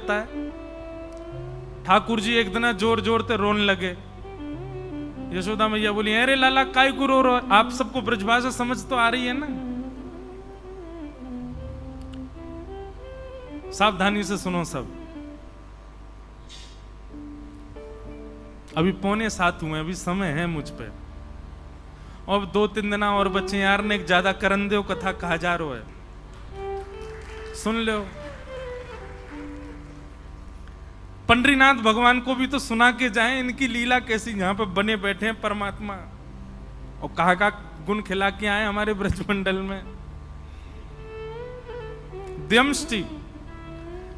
लगता है। ठाकुर जी एक दिन जोर जोर से रोने लगे। यशोदा मैया बोली, अरे लाला काय को रो रहे हो? आप सबको ब्रजभाषा समझ तो आ रही है ना? सावधानी से सुनो सब। अभी 6:45 हुए, अभी समय है मुझ पे, और 2-3 दिन और बच्चे। यार ने एक ज्यादा करन दो कथा कहा जा रहा है, सुन लो। पंडरीनाथ भगवान को भी तो सुना के जाएं इनकी लीला कैसी, यहाँ पे बने बैठे हैं परमात्मा, और कहा का गुण खिला के आए हमारे ब्रजमंडल में। द्यमष्टि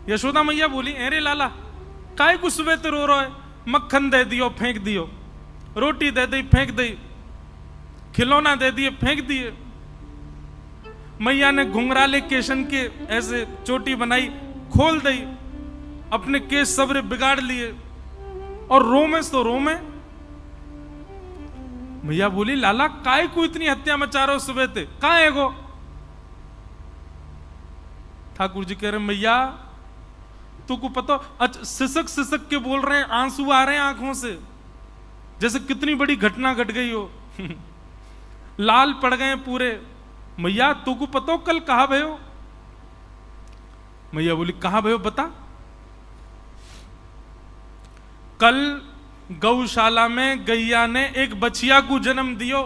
यशोदा मैया बोली, अरे लाला काय को सुबह तो रो रहा है? मक्खन दे दियो फेंक दियो, रोटी दे दी फेंक दी, खिलौना दे दिए फेंक दिए। मैया ने घुंघराले केशन के ऐसे चोटी बनाई, खोल दी, अपने केस सबरे बिगाड़ लिए, और रोमे तो रोमे। मैया बोली, लाला काय को इतनी हत्या मचा रहे हो सुबह थे, कहां है गो? ठाकुर जी कह रहे, मैया तुमको पता, अच्छा सिसक सिसक के बोल रहे हैं, आंसू आ रहे हैं आंखों से, जैसे कितनी बड़ी घटना घट गई हो। लाल पड़ गए पूरे। मैया तुमको पता हो कल कहा भयो? मैया बोली, कहा भयो बता। कल गौशाला में गैया ने एक बछिया को जन्म दियो,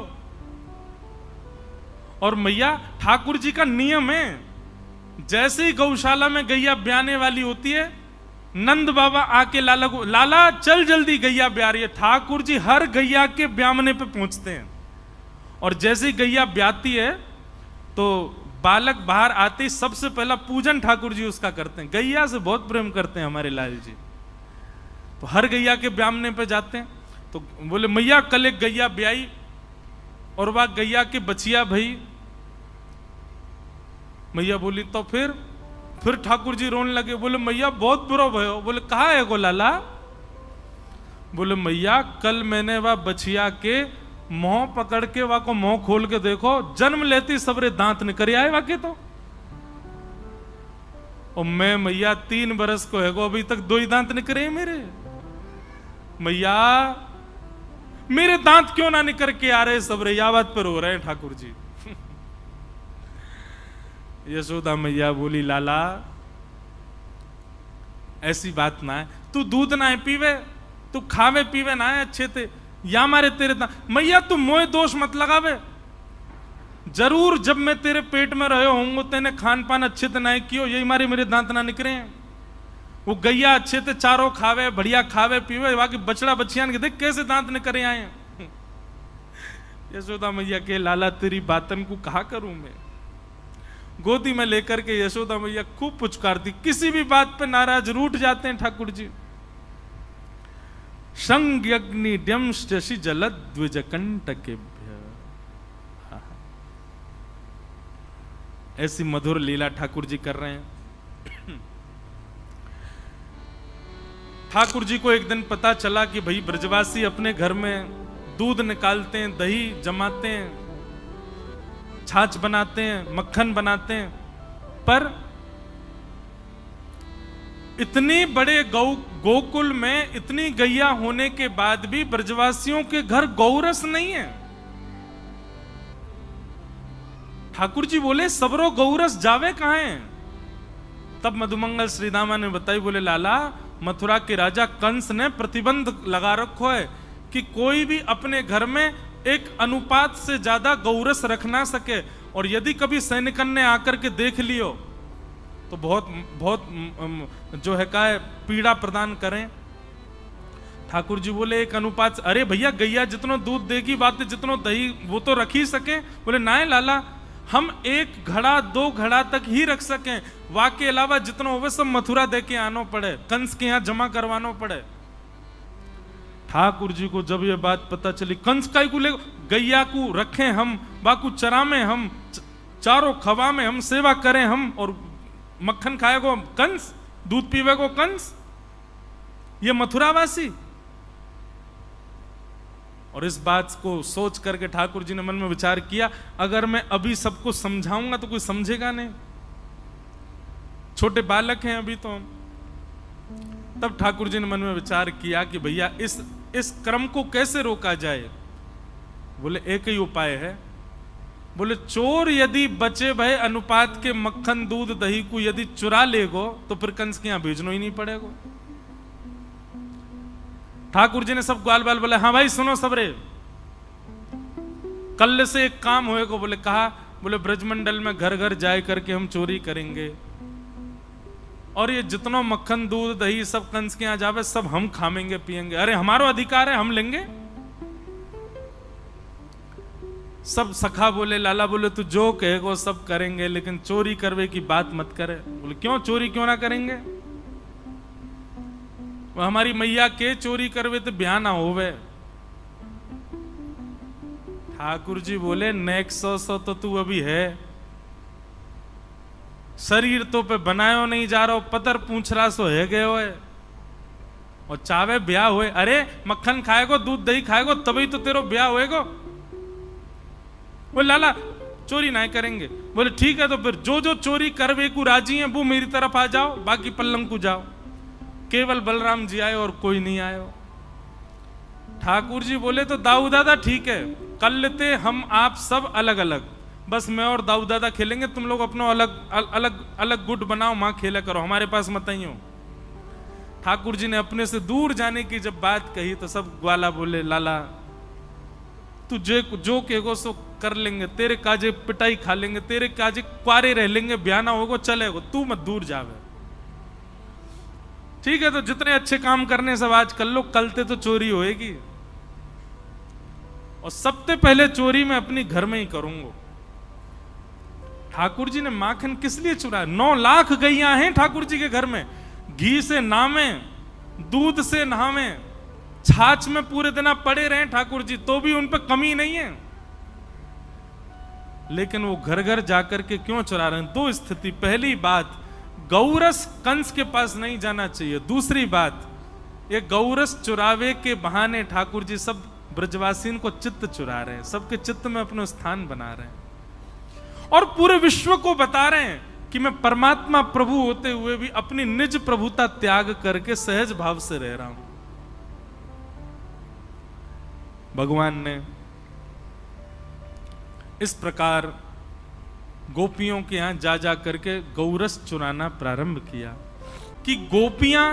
और मैया ठाकुर जी का नियम है, जैसे ही गौशाला में गैया ब्याने वाली होती है, नंद बाबा आके लाला को, लाला चल जल्दी गैया ब्या रही है। ठाकुर जी हर गैया के ब्यामने पे पहुंचते हैं, और जैसे ही गैया ब्याती है तो बालक बाहर आते ही सबसे पहला पूजन ठाकुर जी उसका करते हैं। गैया से बहुत प्रेम करते हैं हमारे लाल जी, तो हर गैया के ब्यामने पे जाते हैं। तो बोले, मैया कल एक गैया ब्याई, और वह गैया के बचिया भई। मैया बोली, तो फिर ठाकुर जी रोने लगे। बोले, मैया बहुत बुरा भयो। बोले, कहा है गो लाला? बोले, मैया कल मैंने वह बछिया के मुंह पकड़ के वह को मुंह खोल के देखो, जन्म लेती सबरे दांत निकल आए वाके तो। और मैं मैया 3 बरस को है गो, अभी तक 2 ही दांत निकले मेरे। मैया मेरे दांत क्यों ना निकल के आ रहे सबरे, या बात पर हो रहे हैं ठाकुर जी। यशोदा मैया बोली, लाला ऐसी बात ना है, तू दूध ना है पीवे, तू खावे पीवे ना है अच्छे थे, या मारे तेरे मैया तू मोए दोष मत लगावे। जरूर जब मैं तेरे पेट में रहे होंगे तेने खान पान अच्छे से ना कियो, यही मारे मेरे दांत ना निकले हैं। वो गैया अच्छे से चारों खावे, बढ़िया खावे पीवे, बाकी बछड़ा बच्चियां के देख कैसे दांत निकले आए हैं। यशोदा मैया के, लाला तेरी बातन को कहा करूं मैं। गोदी में लेकर के यशोदा मैया खूब पुचकारती, किसी भी बात पे नाराज रूठ जाते हैं ठाकुर जी। संज्ञग्नि द्यंष्टि जलद द्विजकंटकेभ्य। ऐसी मधुर लीला ठाकुर जी कर रहे हैं। ठाकुर जी को एक दिन पता चला कि भाई ब्रजवासी अपने घर में दूध निकालते हैं, दही जमाते हैं, छाछ बनाते हैं, मक्खन बनाते हैं, पर इतनी बड़े गोकुल में इतनी गैया होने के बाद भी ब्रजवासियों के घर गौरस नहीं है। ठाकुर जी बोले, सबरो गौरस जावे कहां है? तब मधुमंगल श्रीदामा ने बताई, बोले, लाला मथुरा के राजा कंस ने प्रतिबंध लगा रखो है कि कोई भी अपने घर में एक अनुपात से ज्यादा गौरस रख ना सके, और यदि कभी सैनिकन ने आकर के देख लियो तो बहुत बहुत जो है का पीड़ा प्रदान करें। ठाकुर जी बोले, एक अनुपात, अरे भैया गैया जितनो दूध देगी बात, जितनो दही वो तो रख ही सके। बोले, ना लाला हम 1 घड़ा 2 घड़ा तक ही रख सकें, वाके अलावा जितनो होवे सब मथुरा दे के आनो पड़े, कंस के यहां जमा करवानो पड़े। ठाकुर जी को जब ये बात पता चली, कंस का को ले गैया को रखें हम, बाकू चरा में हम, चारों खवा में हम सेवा करें हम, और मक्खन खाएगो कंस, दूध पीवेगो कंस, ये मथुरावासी। और इस बात को सोच करके ठाकुर जी ने मन में विचार किया, अगर मैं अभी सबको समझाऊंगा तो कोई समझेगा नहीं, छोटे बालक हैं अभी तो हम। तब ठाकुर जी ने मन में विचार किया कि भैया इस क्रम को कैसे रोका जाए। बोले एक ही उपाय है। बोले चोर यदि बचे भय अनुपात के मक्खन दूध दही को यदि चुरा लेगो तो फिर कंस के यहां भेजना ही नहीं पड़ेगा। ठाकुर जी ने सब ग्वाल बाल बोले हाँ भाई सुनो सबरे, कल से एक काम होएगा। बोले कहा? बोले ब्रजमंडल में घर घर जाए करके हम चोरी करेंगे और ये जितना मक्खन दूध दही सब कंस के यहां जावे सब हम खाएंगे पिएंगे। अरे हमारा अधिकार है, हम लेंगे। सब सखा बोले लाला बोले तू जो कहेगो सब करेंगे, लेकिन चोरी करवे की बात मत करे। बोले क्यों? चोरी क्यों ना करेंगे? वो हमारी मैया के चोरी करवे तो ब्याह ना होवे। ठाकुर जी बोले नेक सौ तो तू अभी है, शरीर तो पे बनायो नहीं जा रहा, पतर पूछ रहा सो है गए होए और चावे ब्याह हुए। अरे मक्खन खाएगो दूध दही खाएगो तभी तो तेरो ब्याह होएगो। बोले लाला चोरी ना करेंगे। बोले ठीक है तो फिर जो जो चोरी करवे को राजी है वो मेरी तरफ आ जाओ, बाकी पल्लंग को जाओ। केवल बलराम जी आए और कोई नहीं आयो। ठाकुर जी बोले तो दाऊ दादा ठीक है, कल लेते हम आप सब अलग अलग, बस मैं और दाऊ दादा खेलेंगे, तुम लोग अपना अलग अलग अलग गुट बनाओ, मां खेला करो, हमारे पास मत ही हो। ठाकुर जी ने अपने से दूर जाने की जब बात कही तो सब ग्वाला बोले लाला तू जो कहेगो सो कर लेंगे, तेरे काजे पिटाई खा लेंगे, तेरे काजे क्वारे रह लेंगे, ब्याह ना होगो चलेगो, तू मत दूर जावे। ठीक है तो जितने अच्छे काम करने सब आज कर लो, कलते तो चोरी होएगी और सबसे पहले चोरी मैं अपनी घर में ही करूंगा। ठाकुर जी ने माखन किस लिए चुराया? 9 लाख गैया हैं ठाकुर जी के घर में, घी से नामे, दूध से नहावे, छाछ में पूरे दिन पड़े रहे ठाकुर जी तो भी उन पर कमी नहीं है, लेकिन वो घर घर जाकर के क्यों चुरा रहे हैं? 2 स्थिति। पहली बात, गौरस कंस के पास नहीं जाना चाहिए। दूसरी बात, ये गौरस चुरावे के बहाने ठाकुर जी सब ब्रजवासियों को चित्त चुरा रहे हैं, सबके चित्त में अपना स्थान बना रहे हैं और पूरे विश्व को बता रहे हैं कि मैं परमात्मा प्रभु होते हुए भी अपनी निज प्रभुता त्याग करके सहज भाव से रह रहा हूं। भगवान ने इस प्रकार गोपियों के यहां जा जा करके गौरस चुराना प्रारंभ किया कि गोपियां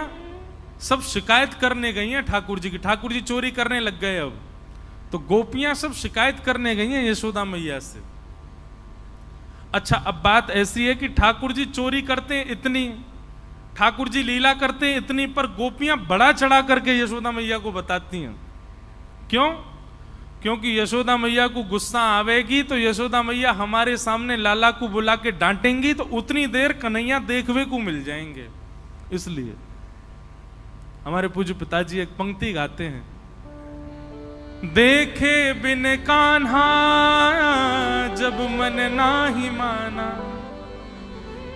सब शिकायत करने गई हैं ठाकुर जी की। ठाकुर जी चोरी करने लग गए अब, तो गोपियां सब शिकायत करने गई हैं यशोदा मैया से। अच्छा अब बात ऐसी है कि ठाकुर जी चोरी करते हैं इतनी, ठाकुर जी लीला करते हैं इतनी, पर गोपियां बड़ा चढ़ा करके यशोदा मैया को बताती हैं। क्यों? क्योंकि यशोदा मैया को गुस्सा आवेगी तो यशोदा मैया हमारे सामने लाला को बुला के डांटेंगी तो उतनी देर कन्हैया देखवे को मिल जाएंगे। इसलिए हमारे पूज्य पिताजी एक पंक्ति गाते हैं, देखे बिन कान्हा जब मन नाही माना,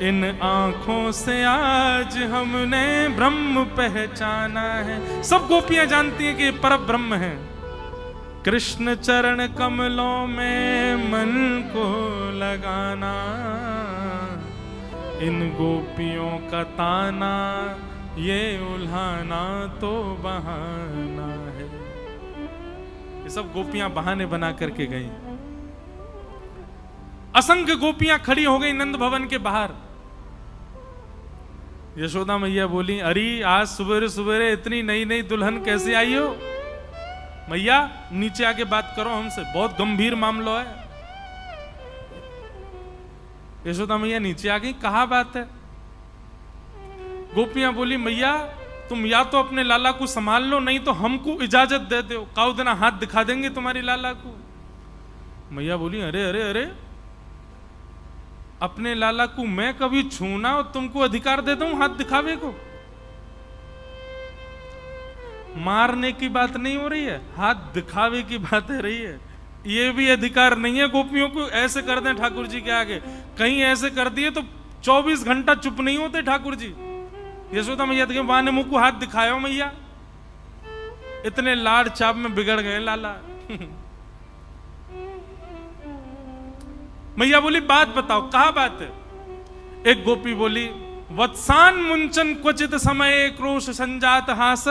इन आंखों से आज हमने ब्रह्म पहचाना है। सब गोपियां जानती हैं कि ये पर ब्रह्म है। कृष्ण चरण कमलों में मन को लगाना, इन गोपियों का ताना ये उल्हाना तो बहाना है। ये सब गोपियां बहाने बना करके गई। असंख्य गोपियां खड़ी हो गई नंद भवन के बाहर। यशोदा मैया बोली, अरे आज सुबेरे सुबेरे इतनी नई नई दुल्हन कैसे आई हो? मैया नीचे आके बात करो हमसे, बहुत गंभीर मामला है। यशोदा मैया नीचे आ गई, कहा बात है? गोपियां बोली, मैया तुम या तो अपने लाला को संभाल लो, नहीं तो हमको इजाजत दे दो, काउ देना हाथ दिखा देंगे तुम्हारी लाला को। मैया बोली, अरे अरे अरे, अपने लाला को मैं कभी छूना और तुमको अधिकार दे दूं हाथ दिखावे को? मारने की बात नहीं हो रही है, हाथ दिखावे की बात है रही है। ये भी अधिकार नहीं है गोपियों को ऐसे कर दें ठाकुर जी के आगे। कहीं ऐसे कर दिए तो 24 घंटा चुप नहीं होते ठाकुर जी। यशोदा मैया देखे वहां ने मुंह को हाथ दिखाया, मैया इतने लाड़ चाप में बिगड़ गए लाला। मैया बोली, बात बताओ, कहा बात है? एक गोपी बोली, वत्सान मुंचन क्वचित समय क्रोश संजात हास।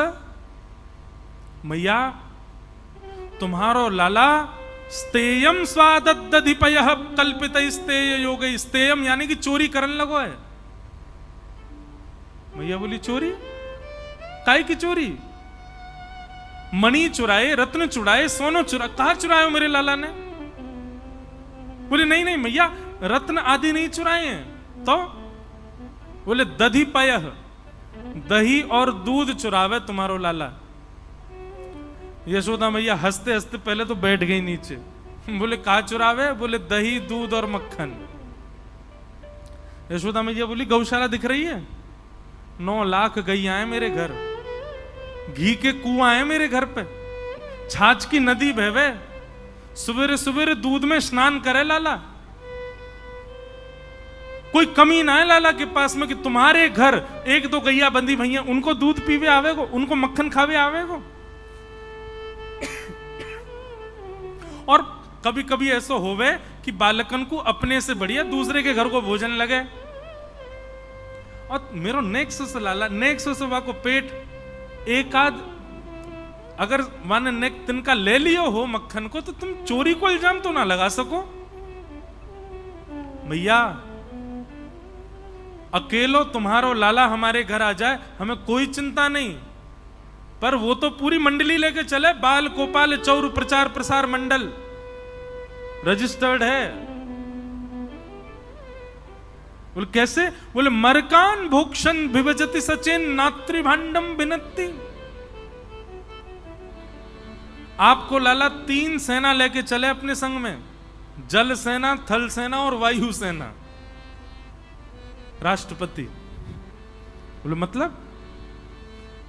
मैया तुम्हारो लाला स्तेयम स्वादधिपय कल्पित स्तेय योग। स्तेयम यानी कि चोरी करने लगो है। मैया बोली चोरी? काय की चोरी? मणि चुराए, रत्न चुराए, सोनो चुरा, कहा चुराए मेरे लाला ने? बोले नहीं नहीं मैया, रत्न आदि नहीं चुराए हैं। तो बोले दधिपय, दही और दूध चुरावे तुम्हारो लाला। यशोदा मैया हंसते हंसते पहले तो बैठ गई नीचे। बोले कहा चुरावे? बोले दही, दूध और मक्खन। यशोदा मैया बोली गौशाला दिख रही है? 9 लाख गैया है मेरे घर, घी के कुआं है मेरे घर पे, छाछ की नदी बहवे, सवेरे सवेरे दूध में स्नान करे लाला। कोई कमी ना है लाला के पास में कि तुम्हारे घर 1-2 गैया बंदी भैया उनको दूध पीवे आवेगो, उनको मक्खन खावे आवेगो। और कभी कभी ऐसा होवे कि बालकन को अपने से बढ़िया दूसरे के घर को भोजन लगे। और मेरो नेक्स्ट से लाला, नेक्स्ट से वाको पेट एक आध अगर माने नेक तिनका ले लियो हो मक्खन को, तो तुम चोरी को इल्जाम तो ना लगा सको। भैया अकेलो तुम्हारो लाला हमारे घर आ जाए हमें कोई चिंता नहीं, पर वो तो पूरी मंडली लेके चले। बाल गोपाल चौर प्रचार प्रसार मंडल रजिस्टर्ड है। बोले कैसे? बोले मरकान भोक्षण विभजति सचेन नात्रिभांडम बिनती। आपको लाला 3 सेना लेके चले अपने संग में, जल सेना, थल सेना और वायु सेना। राष्ट्रपति बोले मतलब?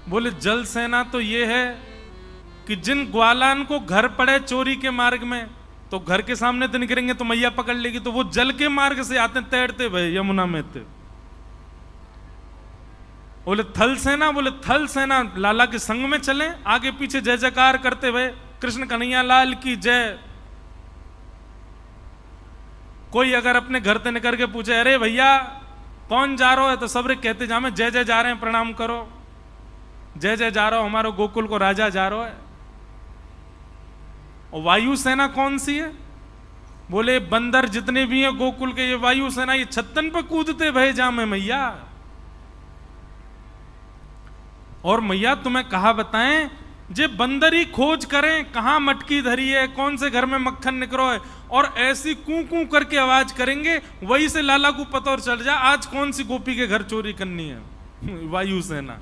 बोले जल सेना तो ये है कि जिन ग्वालान को घर पड़े चोरी के मार्ग में, तो घर के सामने तो निकलेंगे तो मैया पकड़ लेगी, तो वो जल के मार्ग से आते तैरते भाई यमुना में थे। बोले थल सेना? बोले थल सेना लाला के संग में चले, आगे पीछे जय जयकार करते हुए कृष्ण कन्हैया लाल की जय। कोई अगर अपने घर से निकल के पूछे अरे भैया कौन जा रहा है, तो सब कहते जा में जय जय जा रहे हैं, प्रणाम करो, जय जय जा रहा हो, हमारे गोकुल को राजा जा रहा है। और वायु सेना कौन सी है? बोले बंदर जितने भी हैं गोकुल के, ये वायु सेना, ये छत्तन पे कूदते भय जा में मैया। और मैया तुम्हें कहा बताएं, जे बंदर ही खोज करें कहां मटकी धरी है, कौन से घर में मक्खन निकलो है, और ऐसी कू कू करके आवाज करेंगे, वही से लाला को पता और चल जा आज कौन सी गोपी के घर चोरी करनी है। वायु सेना।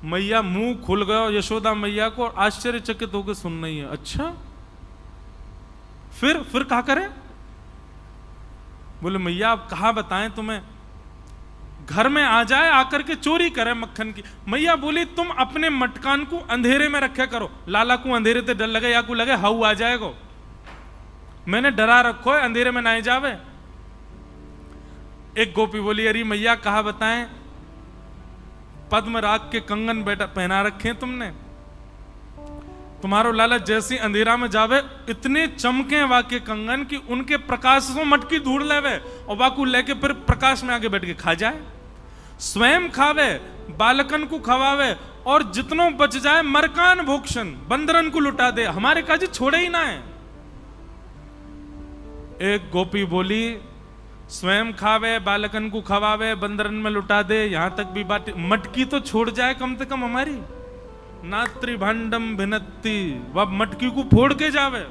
मैया मुंह खुल गया यशोदा मैया को, आश्चर्यचकित होकर सुन रही है। अच्छा फिर कहा करें? बोले मैया अब कहा बताएं तुम्हें, घर में आ जाए आकर के चोरी करे मक्खन की। मैया बोली तुम अपने मटकान को अंधेरे में रखा करो, लाला को अंधेरे से डर लगे या को लगे हाउ आ जाएगा, मैंने डरा रखो है अंधेरे में ना जावे। एक गोपी बोली अरे मैया कहा बताएं, पद्म राग के कंगन बेटा पहना रखे तुमने, तुम्हारो लाला जैसी अंधेरा में जावे इतने चमके वाके कंगन कि उनके प्रकाश से मटकी ढूंढ लेवे और वाकू लेके फिर प्रकाश में आगे बैठ के खा जाए, स्वयं खावे, बालकन को खवावे, और जितनों बच जाए मरकान भोक्षण बंदरन को लुटा दे, हमारे काजी छोड़े ही ना है। एक गोपी बोली स्वयं खावे, बालकन को खवावे, बंदरन में लुटा दे, यहां तक भी बात, मटकी तो छोड़ जाए कम से कम हमारी। नात्रिभांडम भिनत्ति, वह मटकी को फोड़ के जावे।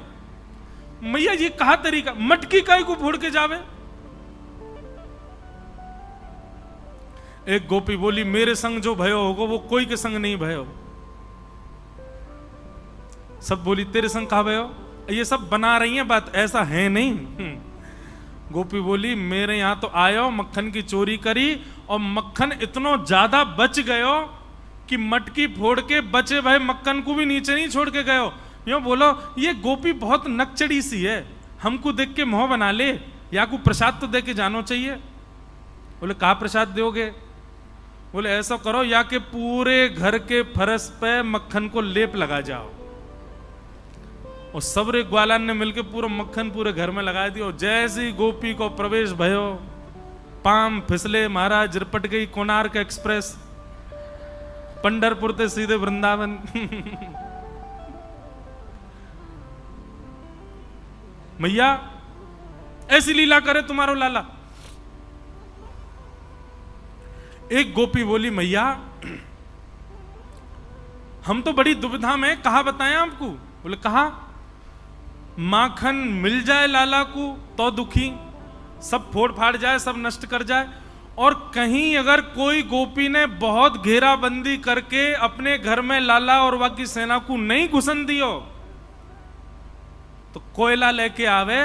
मैया ये कहा तरीका, मटकी काय को फोड़ के जावे? एक गोपी बोली मेरे संग जो भयो होगा वो कोई के संग नहीं भयो। सब बोली तेरे संग कहा भयो? ये सब बना रही है बात, ऐसा है नहीं। गोपी बोली मेरे यहां तो आयो, मक्खन की चोरी करी और मक्खन इतना ज्यादा बच गयो कि मटकी फोड़ के बचे भाई मक्खन को भी नीचे नहीं छोड़ के गयो। यूं बोलो ये गोपी बहुत नकचड़ी सी है, हमको देख के मोह बना ले, या को प्रसाद तो दे के जानो चाहिए। बोले कहा प्रसाद दोगे? बोले ऐसा करो या के पूरे घर के फरस पे मक्खन को लेप लगा जाओ। और सबरे ग्वालान ने मिलकर पूरा मक्खन पूरे घर में लगा दिया। और जैसे ही गोपी को प्रवेश भयो, पाम फिसले महाराज, रिपट गई कोणार्क एक्सप्रेस, पंढरपुर से सीधे वृंदावन। मैया ऐसी लीला करे तुम्हारो लाला। एक गोपी बोली, मैया हम तो बड़ी दुविधा में, कहा बताएं आपको? बोले कहा, माखन मिल जाए लाला को तो दुखी, सब फोड़ फाड़ जाए, सब नष्ट कर जाए, और कहीं अगर कोई गोपी ने बहुत घेराबंदी करके अपने घर में लाला और बाकी सेना को नहीं घुसन दियो तो कोयला लेके आवे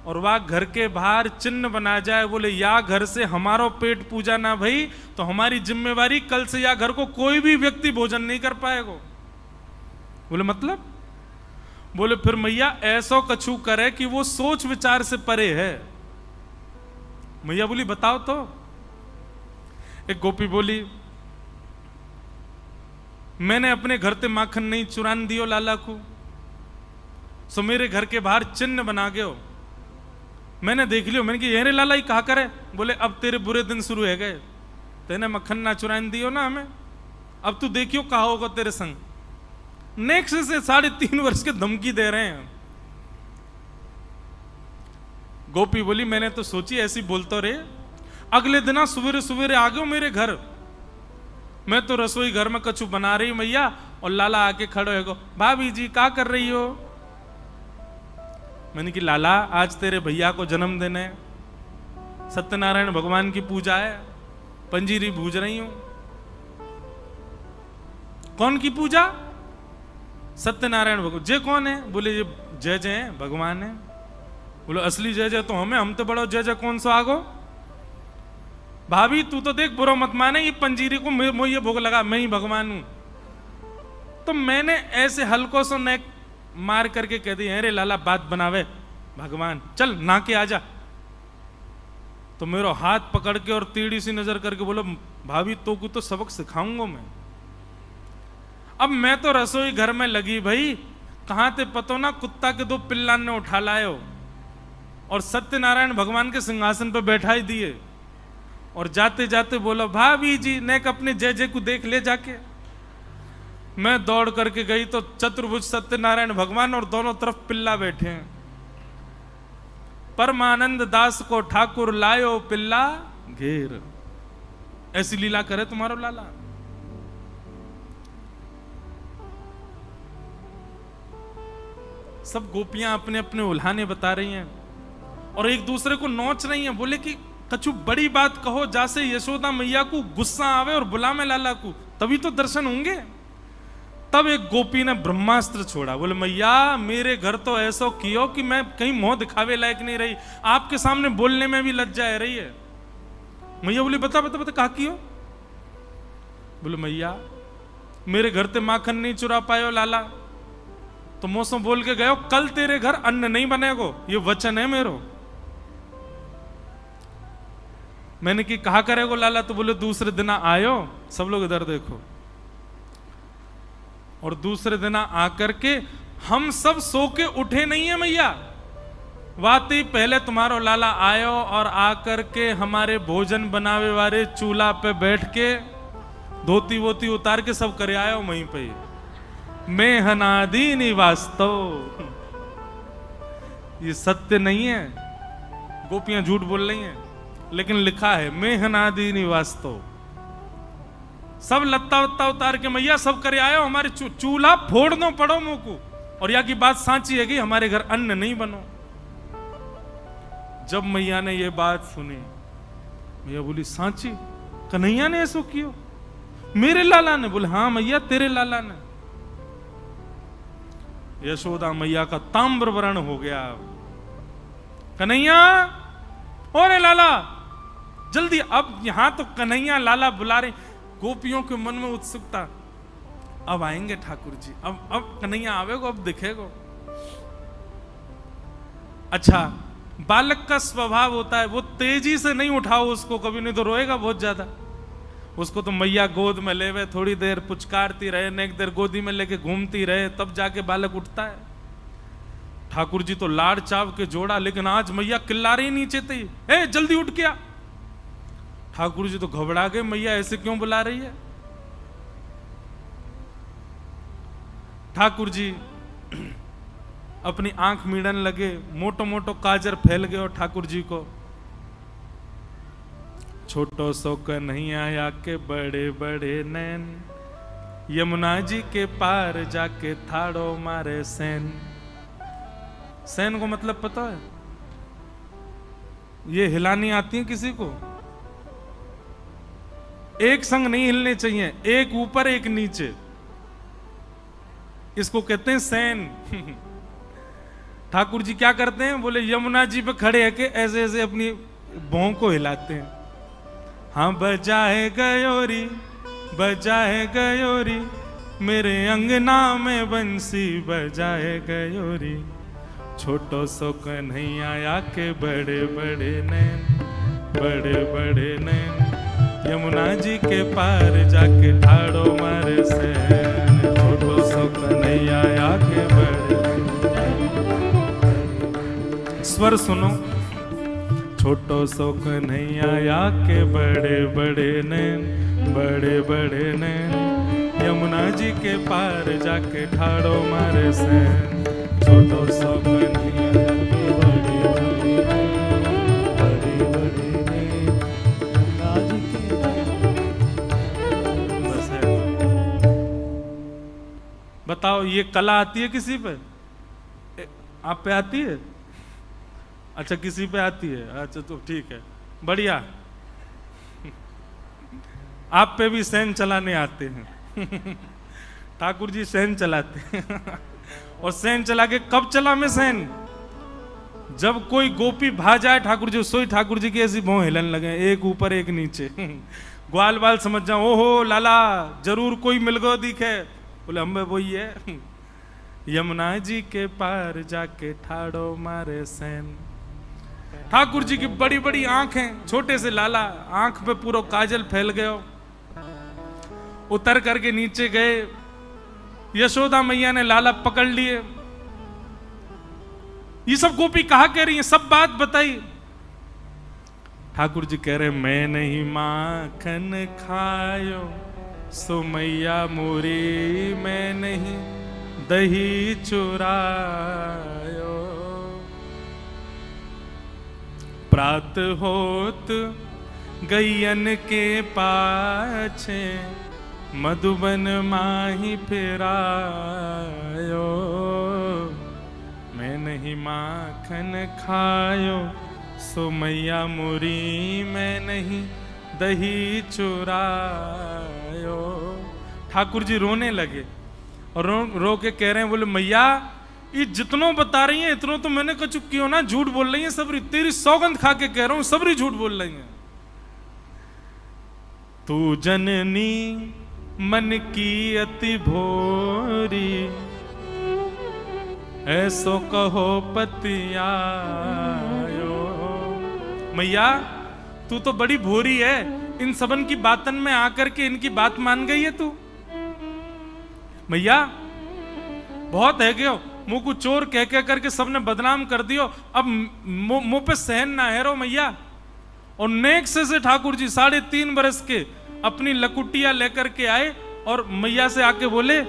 और वह घर के बाहर चिन्ह बना जाए, बोले या घर से हमारो पेट पूजा ना भई तो हमारी जिम्मेवारी, कल से या घर को कोई भी व्यक्ति भोजन नहीं कर पाएगा। बोले मतलब? बोले फिर मैया ऐसो कछु करे कि वो सोच विचार से परे है। मैया बोली बताओ तो। एक गोपी बोली, मैंने अपने घर से माखन नहीं चुरान दियो लाला को, सो मेरे घर के बाहर चिन्ह बना गयो, मैंने देख लियो। मैंने कि ये रे लाला ही कहा करे। बोले अब तेरे बुरे दिन शुरू है गए, तेने मक्खन ना चुरान दियो ना हमें, अब तू देखियो कहा होगा तेरे संग। नेक्स्ट से 3.5 वर्ष के धमकी दे रहे हैं। गोपी बोली मैंने तो सोची ऐसी बोलतो रे, अगले दिन सवेरे सवेरे आ गयो मेरे घर, मैं तो रसोई घर में कछु बना रही मैया, और लाला आके खड़े हो, भाभी जी क्या कर रही हो? मैंने कि लाला आज तेरे भैया को जन्मदिन है, सत्यनारायण भगवान की पूजा है, पंजीरी भूज रही हूं। कौन की पूजा? सत्यनारायण भगवान। जय कौन है? बोले ये जय जय है, भगवान है। बोलो असली जय जय तो हमें, हम तो बड़ो जय जय कौन सा आगो? भाभी तू तो देख बुरा मत माने, ये पंजीरी को ये भोग लगा, मैं ही भगवान हूं। तो मैंने ऐसे हल्को सो नेक मार करके कह दी, अरे लाला बात बनावे भगवान, चल ना के आजा। तो मेरा हाथ पकड़ के और टेढ़ी सी नजर करके बोलो, भाभी तो को तो सबक सिखाऊंगा मैं। अब मैं तो रसोई घर में लगी भाई, कहां थे पतो ना कुत्ता के 2 पिल्ला ने उठा लायो और सत्यनारायण भगवान के सिंहासन पर बैठा ही दिए, और जाते जाते बोलो भाभी जी नेक अपने जय जय को देख ले जाके। मैं दौड़ करके गई तो चतुर्भुज सत्यनारायण भगवान और दोनों तरफ पिल्ला बैठे हैं। परमानंद दास को ठाकुर लायो पिल्ला घेर। ऐसी लीला करे तुम्हारो लाला। सब गोपियां अपने अपने उल्हाने बता रही हैं और एक दूसरे को नोच रही हैं। बोले कि कछु बड़ी बात कहो जैसे यशोदा मैया को गुस्सा आवे और बुला में लाला को, तभी तो दर्शन होंगे। तब एक गोपी ने ब्रह्मास्त्र छोड़ा। बोले मैया मेरे घर तो ऐसा कियो कि मैं कहीं मुंह दिखावे लायक नहीं रही, आपके सामने बोलने में भी लज्जा है रही है। मैया बोली बता बता बता कहा कियो? बोले मैया मेरे घर ते माखन नहीं चुरा पायो लाला, तो मौसम बोल के गयो कल तेरे घर अन्न नहीं बनेगो, ये वचन है मेरो। मैंने कि कहा करेगो लाला? तो बोले दूसरे दिन आयो, सब लोग इधर देखो, और दूसरे दिन आकर के हम सब सो के उठे नहीं है मैया, वाती पहले तुम्हारो लाला आयो और आकर के हमारे भोजन बनावे वाले चूल्हा पे बैठ के धोती वोती उतार के सब करे आयो वहीं पे। मैं हनादी निवास्तव, ये सत्य नहीं है, गोपियां झूठ बोल रही हैं, लेकिन लिखा है मैं हनादी निवास्तव। सब लत्ता वत्ता उतार के मैया सब करे आयो, हमारे चूल्हा फोड़ दो पड़ो मुंह को, और या की बात सांची है कि हमारे घर अन्न नहीं बनो। जब मैया ने ये बात सुनी, मैया बोली सांची कन्हैया ने ऐसा कियो? मेरे लाला ने? बोले हाँ मैया तेरे लाला ने। यशोदा मैया का ताम्र वर्ण हो गया। कन्हैया और लाला जल्दी, अब यहां तो कन्हैया लाला बुला रहे। गोपियों के मन में उत्सुकता, अब आएंगे ठाकुर जी, अब कन्हैया आवेगो, अब दिखेगो। अच्छा बालक का स्वभाव होता है वो तेजी से नहीं उठाओ उसको कभी, नहीं तो रोएगा बहुत ज्यादा। उसको तो मैया गोद में लेवे, थोड़ी देर पुचकारती रहे, नेक देर गोदी में लेके घूमती रहे, तब जाके बालक उठता है। ठाकुर जी तो लाड़ चाव के जोड़ा, लेकिन आज मैया किल्लारी नीचे थी, ए जल्दी उठ गया। ठाकुर जी तो घबरा गए, मैया ऐसे क्यों बुला रही है। ठाकुर जी अपनी आंख मीड़न लगे, मोटो मोटो काजर फैल गए और ठाकुर जी को छोटो सो कन्हैया के बड़े बड़े नैन, यमुना जी के पार जाके थाड़ो मारे सैन। सैन को मतलब पता है? ये हिलानी आती है किसी को? एक संग नहीं हिलने चाहिए, एक ऊपर एक नीचे, इसको कहते हैं सैन। ठाकुर जी क्या करते हैं, बोले यमुना जी पे खड़े है के ऐसे ऐसे अपनी भौं को हिलाते हैं। हाँ बजाए गयोरी बजाए गयोरी, मेरे अंगना में बंसी बजाए गयोरी, छोटो सो कन्हैया के बड़े बड़े नैन, बड़े बड़े नैन, यमुना जी के पार जाके ठाड़ो मारे सैन, छोटो सो कन्हैया के बड़े। स्वर सुनो, छोटो सो कन्हैया के बड़े बड़े नैन, बड़े बड़े नैन, यमुना जी के पार जाके ठाड़ो मारे सैन, छोटो सो कन्हैया के बड़े बड़े नैन, बड़े बड़े नैन, यमुना जी के। बस है। बताओ ये कला आती है किसी पे? आप पे आती है? अच्छा किसी पे आती है, अच्छा तो ठीक है, बढ़िया। आप पे भी सैन चलाने आते हैं। ठाकुर जी सैन चलाते हैं। और सैन चला के कब चला मैं सैन? जब कोई गोपी भा जाए ठाकुर जी, सोई ठाकुर जी की ऐसी भौं हिलन लगे, एक ऊपर एक नीचे। ग्वाल बाल समझ जाओ, ओहो लाला जरूर कोई मिल गो दिखे, बोले हम वही है। यमुना जी के पार जाके ठाड़ो मारे सैन। ठाकुर जी की बड़ी बड़ी आंखें, छोटे से लाला, आंख पे पूरा काजल फैल गया। उतर करके नीचे गए, यशोदा मैया ने लाला पकड़ लिए। ये सब गोपी कहा कह रही है, सब बात बताई। ठाकुर जी कह रहे मैं नहीं माखन खायो, सो मैया मोरी मैं नहीं दही चुरायो, प्रात होत गैयन के पाछे, मधुबन माही फिरायो, मैं नहीं माखन खायो, सो मैया मुरी मैं नहीं दही चुरायो। ठाकुर जी रोने लगे और रो के कह रहे हैं, बोले मैया ये जितनों बता रही हैं इतनों तो मैंने कछु क्यों ना, झूठ बोल रही है सबरी, तेरी सौगंध खा के कह रहा हूं सबरी झूठ बोल रही है। तू जननी मन की अति भोरी, ऐसो कहो पतियायो। मैया तू तो बड़ी भोरी है, इन सबन की बातन में आकर के इनकी बात मान गई है तू। मैया बहुत है गयो, मुंह को चोर कह कह करके सबने बदनाम कर दियो, अब मुंह पे सहन ना है रो मैया। और नेक से ठाकुर जी 3.5 बरस के अपनी लकुटिया लेकर के आए और मैया से आके बोले,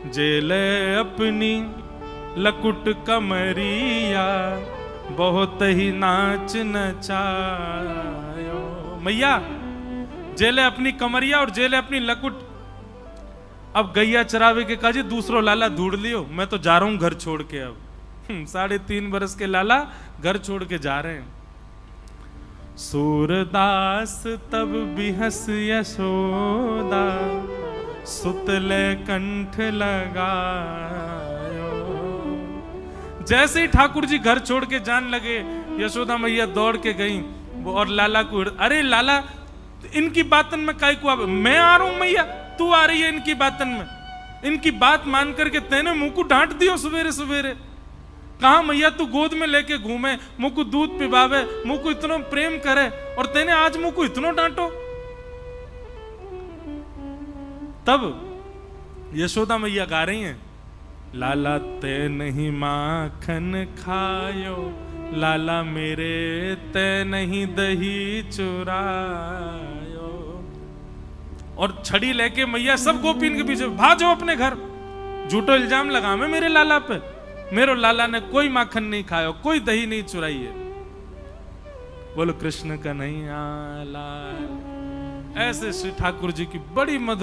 जेले अपनी लकुट कमरिया, बहुत ही नाच नचायो। मैया जेले अपनी कमरिया और जेले अपनी लकुट, अब गैया चरावे के काजी दूसरो लाला ढूंढ लियो, मैं तो जा रहा हूं घर छोड़ के। अब 3.5 बरस के लाला घर छोड़ के जा रहे हैं। सूरदास तब बिहस यशोदा, सुतले कंठ लगायो। जैसे ही ठाकुर जी घर छोड़ के जान लगे, यशोदा मैया दौड़ के गई और लाला को, अरे लाला इनकी बातन में काय को, मैं आ रहा हूं मैया, तू आ रही है इनकी बातन में, इनकी बात मान करके तेने मुंह को डांट दियो सवेरे सवेरे। कहा मैया तू गोद में लेके घूमे, मुंह को दूध पिबावे, मुंह को इतना प्रेम करे, और तेने आज मुंह को इतना डांटो। तब यशोदा मैया गा रही हैं, लाला ते नहीं माखन खायो, लाला मेरे ते नहीं दही चुरायो। और छड़ी लेके मैया सब गोपीन के पीछे भाजो अपने घर। झूठो इल्जाम लगा मैं मेरे लाला पे, मेरे लाला ने कोई माखन नहीं खाया, कोई दही नहीं चुराई है। बोलो कृष्ण कन्हैया लाल। ऐसे श्री ठाकुर जी की बड़ी मधुर